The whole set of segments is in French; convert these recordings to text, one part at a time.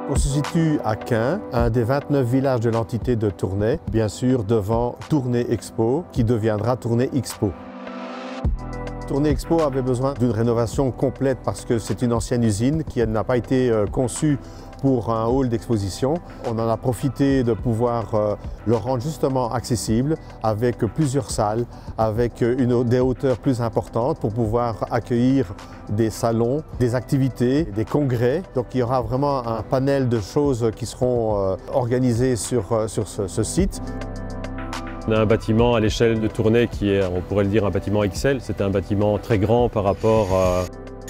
On se situe à Caen, un des 29 villages de l'entité de Tournai, bien sûr devant Tournai Expo, qui deviendra Tournai Expo. Tournai Expo avait besoin d'une rénovation complète parce que c'est une ancienne usine qui n'a pas été conçue pour un hall d'exposition. On en a profité de pouvoir le rendre justement accessible avec plusieurs salles, avec des hauteurs plus importantes pour pouvoir accueillir des salons, des activités, des congrès. Donc il y aura vraiment un panel de choses qui seront organisées sur ce site. On a un bâtiment à l'échelle de Tournai qui est, on pourrait le dire, un bâtiment XL. C'est un bâtiment très grand par rapport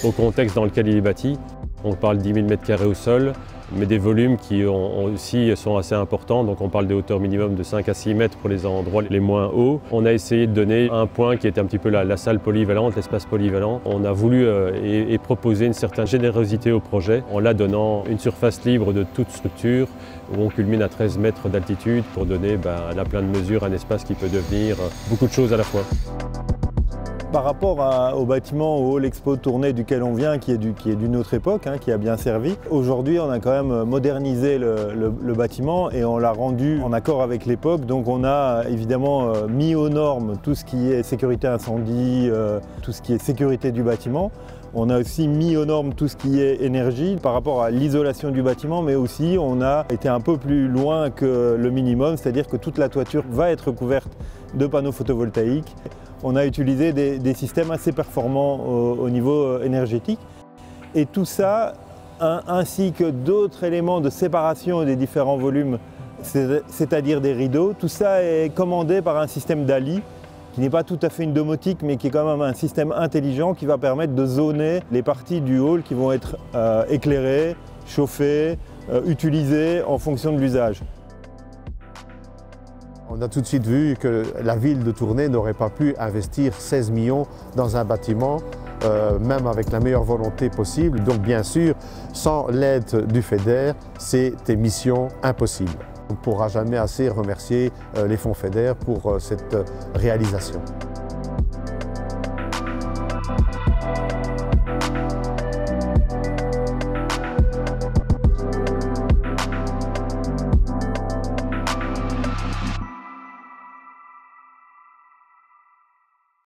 au contexte dans lequel il est bâti. On parle de 10 000 m² au sol, mais des volumes qui aussi sont assez importants. Donc on parle des hauteurs minimum de 5 à 6 mètres pour les endroits les moins hauts. On a essayé de donner un point qui était un petit peu la salle polyvalente, l'espace polyvalent. On a voulu et proposer une certaine générosité au projet en la donnant une surface libre de toute structure où on culmine à 13 mètres d'altitude pour donner à la pleine mesure un espace qui peut devenir beaucoup de choses à la fois. Par rapport au bâtiment, au hall expo Tournai duquel on vient, qui est d'une autre époque, qui a bien servi, aujourd'hui on a quand même modernisé le bâtiment et on l'a rendu en accord avec l'époque. Donc on a évidemment mis aux normes tout ce qui est sécurité incendie, tout ce qui est sécurité du bâtiment. On a aussi mis aux normes tout ce qui est énergie par rapport à l'isolation du bâtiment, mais aussi on a été un peu plus loin que le minimum, c'est-à-dire que toute la toiture va être couverte de panneaux photovoltaïques. On a utilisé des systèmes assez performants au niveau énergétique. Et tout ça, ainsi que d'autres éléments de séparation des différents volumes, c'est-à-dire des rideaux, tout ça est commandé par un système DALI, qui n'est pas tout à fait une domotique, mais qui est quand même un système intelligent qui va permettre de zoner les parties du hall qui vont être éclairées, chauffées, utilisées en fonction de l'usage. On a tout de suite vu que la ville de Tournai n'aurait pas pu investir 16 millions dans un bâtiment, même avec la meilleure volonté possible. Donc bien sûr, sans l'aide du FEDER, c'était mission impossible. On ne pourra jamais assez remercier les fonds FEDER pour cette réalisation.